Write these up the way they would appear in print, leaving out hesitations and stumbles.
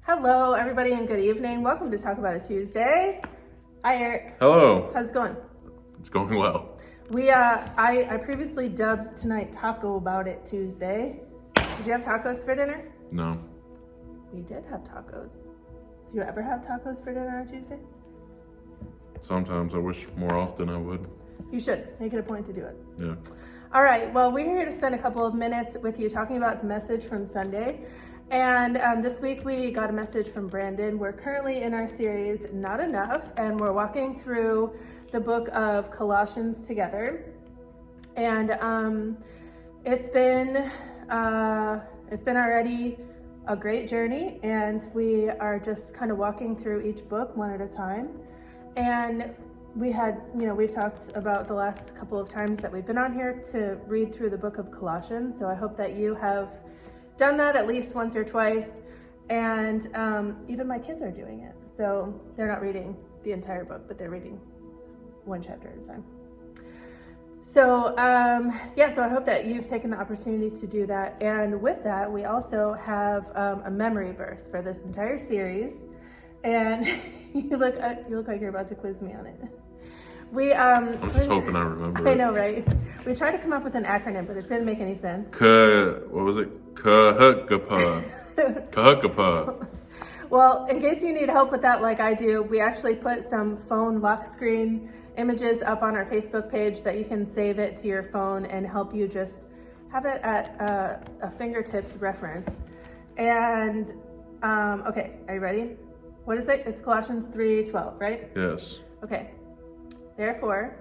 Hello, everybody, and good evening. Welcome to Talk About It Tuesday. Hi, Eric. Hello. How's it going? It's going well. I previously dubbed tonight Taco About It Tuesday. Did you have tacos for dinner? No. We did have tacos. Do you ever have tacos for dinner on Tuesday? Sometimes I wish more often I would. You should. Make it a point to do it. Yeah. All right. Well, we're here to spend a couple of minutes with you talking about the message from Sunday. And this week we got a message from Brandon. We're currently in our series, Not Enough, and we're walking through the book of Colossians together. And it's been already a great journey, and we are just kind of walking through each book one at a time. And we've talked about the last couple of times that we've been on here to read through the book of Colossians. So I hope that you have done that at least once or twice, and even my kids are doing it. So they're not reading the entire book, but they're reading one chapter at a time. So so I hope that you've taken the opportunity to do that. And with that, we also have a memory verse for this entire series. And you look like you're about to quiz me on it. I'm just hoping I remember. I know, right? We tried to come up with an acronym, but it didn't make any sense. What was it? Kahukapa. Well, in case you need help with that like I do, we actually put some phone lock screen images up on our Facebook page that you can save it to your phone and help you just have it at a fingertips reference. And, okay, are you ready? What is it? It's Colossians 3:12, right? Yes. Okay. Therefore,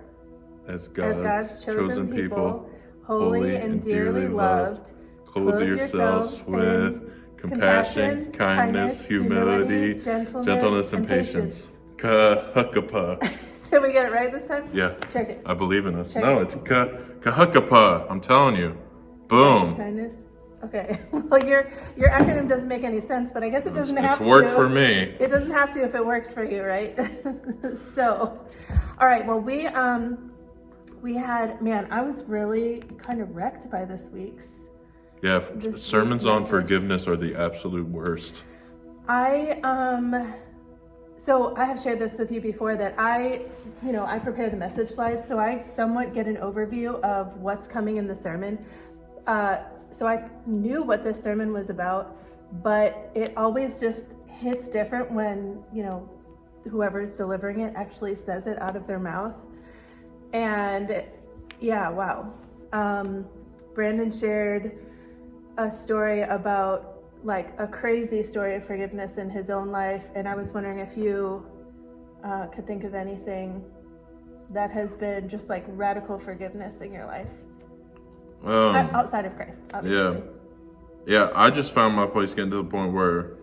As God's chosen people, holy and dearly loved, clothe yourselves with compassion, kindness, humility, gentleness, and patience. Kahukapa. Did we get it right this time? Yeah. Check it. I believe in us. Check No, it. it's kahukapa. I'm telling you. Boom. Kindness. Okay. Well, your acronym doesn't make any sense, but I guess it doesn't have to. It's worked for me. It doesn't have to if it works for you, right? So, all right. Well, we had, man, I was really kind of wrecked by this week's. Yeah, sermons on message. forgiveness are the absolute worst. So I have shared this with you before that I prepare the message slides, so I somewhat get an overview of what's coming in the sermon. So I knew what this sermon was about, but it always just hits different when, whoever's delivering it actually says it out of their mouth. And yeah, wow. Brandon shared a story about like a crazy story of forgiveness in his own life. And I was wondering if you could think of anything that has been just like radical forgiveness in your life. Outside of Christ, obviously. Yeah, I just found my place getting to the point where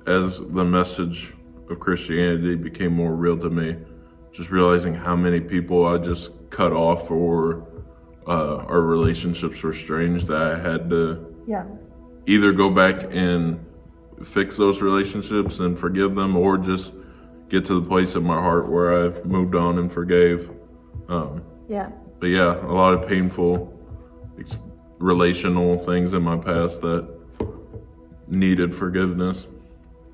as the message of Christianity became more real to me, just realizing how many people I just cut off or our relationships were strange that I had to either go back and fix those relationships and forgive them, or just get to the place in my heart where I moved on and forgave. But yeah, a lot of painful relational things in my past that needed forgiveness.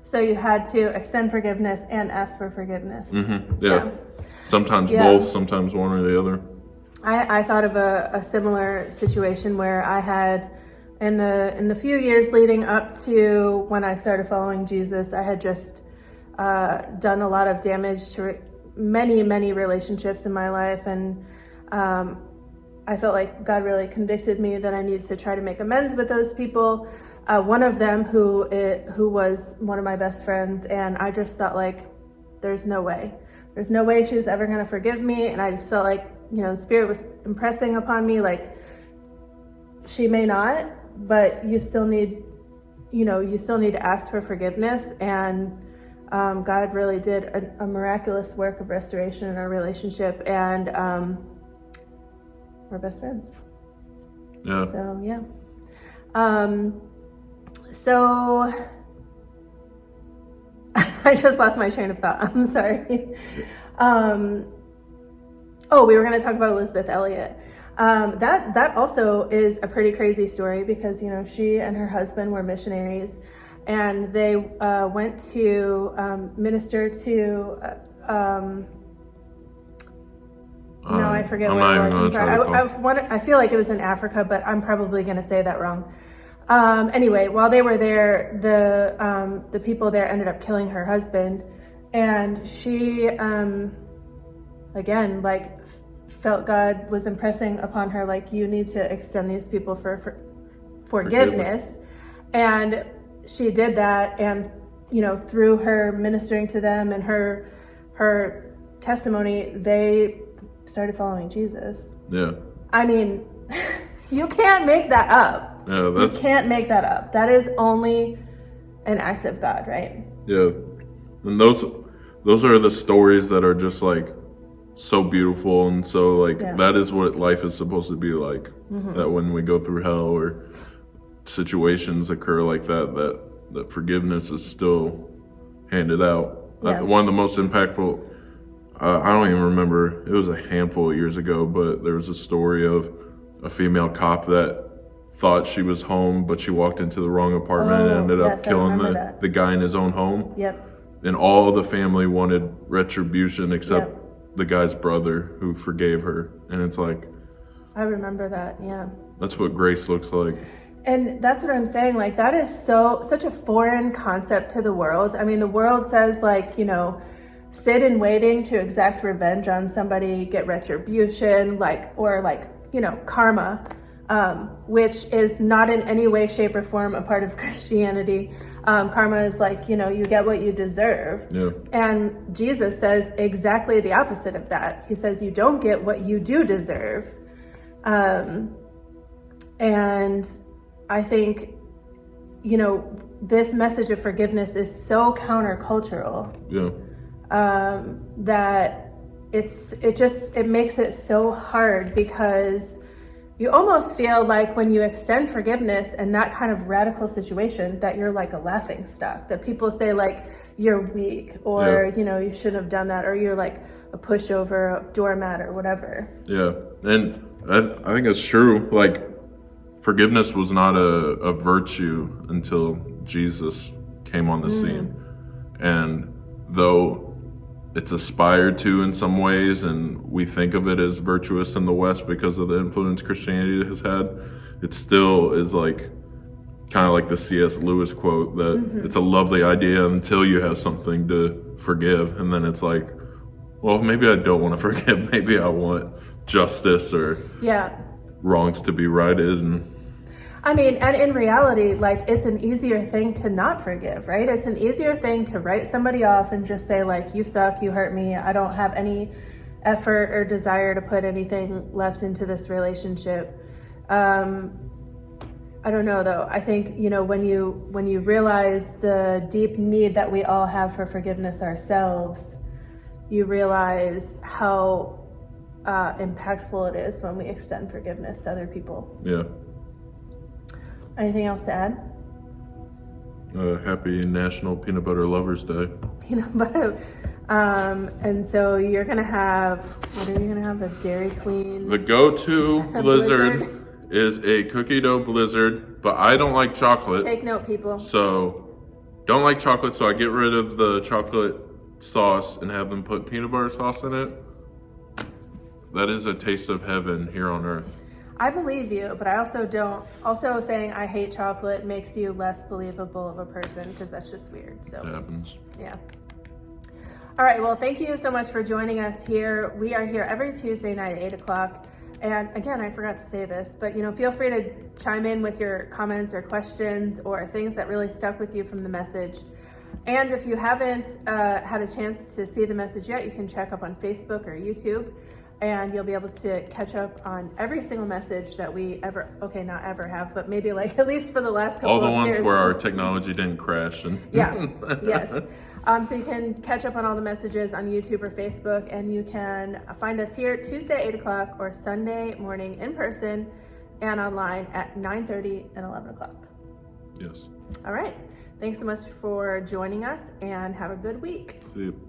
So you had to extend forgiveness and ask for forgiveness. Mm-hmm. Yeah. Sometimes both, sometimes one or the other. I thought of a similar situation where I had, in the few years leading up to when I started following Jesus, I had just done a lot of damage to many relationships in my life, and I felt like God really convicted me that I needed to try to make amends with those people. One of them who was one of my best friends, and I just thought like, there's no way she's ever going to forgive me. And I just felt like, the Spirit was impressing upon me, like, she may not, but you still need to ask for forgiveness. And God really did a miraculous work of restoration in our relationship, and we're best friends. Yeah. So, yeah. So I just lost my train of thought. I'm sorry. We were going to talk about Elizabeth Elliot. That also is a pretty crazy story because, she and her husband were missionaries, and they went to minister to. No, I forget I'm where not it even was. I'm gonna sorry. I feel like it was in Africa, but I'm probably going to say that wrong. Anyway, while they were there, the people there ended up killing her husband, and she, again, like felt God was impressing upon her, like, you need to extend these people for forgiveness, and she did that, and through her ministering to them and her testimony, they started following Jesus. Yeah. I mean, you can't make that up. Yeah, you can't make that up. That is only an act of God, right? Yeah. And those are the stories that are just like so beautiful, and so like that is what life is supposed to be like. Mm-hmm. That when we go through hell or situations occur like that forgiveness is still handed out. Yeah. One of the most impactful, I don't even remember, it was a handful of years ago, but there was a story of a female cop that thought she was home, but she walked into the wrong apartment and ended up killing the guy in his own home. Yep. And all the family wanted retribution except the guy's brother, who forgave her. And it's like, I remember that. Yeah. That's what grace looks like. And that's what I'm saying. Like, that is such a foreign concept to the world. I mean, the world says, like, sit in waiting to exact revenge on somebody, get retribution, or karma, which is not in any way, shape, or form a part of Christianity. Karma is like, you get what you deserve. Yeah. And Jesus says exactly the opposite of that. He says you don't get what you do deserve. And I think, this message of forgiveness is so countercultural. Yeah. That it makes it so hard, because you almost feel like when you extend forgiveness in that kind of radical situation that you're like a laughing stock, that people say like you're weak, or you shouldn't have done that, or you're like a pushover, a doormat, or whatever. Yeah. And I think it's true. Like, forgiveness was not a virtue until Jesus came on the scene. And though it's aspired to in some ways, and we think of it as virtuous in the West because of the influence Christianity has had, it still is like kind of like the C.S. Lewis quote that it's a lovely idea until you have something to forgive, and then it's like, well, maybe I don't want to forgive. Maybe I want justice or wrongs to be righted. And I mean, and in reality, like, it's an easier thing to not forgive, right? It's an easier thing to write somebody off and just say, like, you suck, you hurt me, I don't have any effort or desire to put anything left into this relationship. I don't know, though. I think, when you realize the deep need that we all have for forgiveness ourselves, you realize how impactful it is when we extend forgiveness to other people. Yeah. Anything else to add? Happy National Peanut Butter Lovers Day. Peanut butter. And so you're going to have, what are you going to have? A Dairy Queen? The go-to blizzard is a cookie dough blizzard, but I don't like chocolate. Take note, people. So, don't like chocolate, so I get rid of the chocolate sauce and have them put peanut butter sauce in it. That is a taste of heaven here on earth. I believe you, but I also don't. Also, saying I hate chocolate makes you less believable of a person, because that's just weird. So it happens. Yeah. All right. Well, thank you so much for joining us here. We are here every Tuesday night at 8 o'clock. And again, I forgot to say this, but feel free to chime in with your comments or questions or things that really stuck with you from the message. And if you haven't had a chance to see the message yet, you can check up on Facebook or YouTube. And you'll be able to catch up on every single message that we not ever have, but maybe like at least for the last couple of years. All the ones where our technology didn't crash. Yes. So you can catch up on all the messages on YouTube or Facebook, and you can find us here Tuesday, 8 o'clock, or Sunday morning in person and online at 9:30 and 11 o'clock. Yes. All right. Thanks so much for joining us, and have a good week. See you.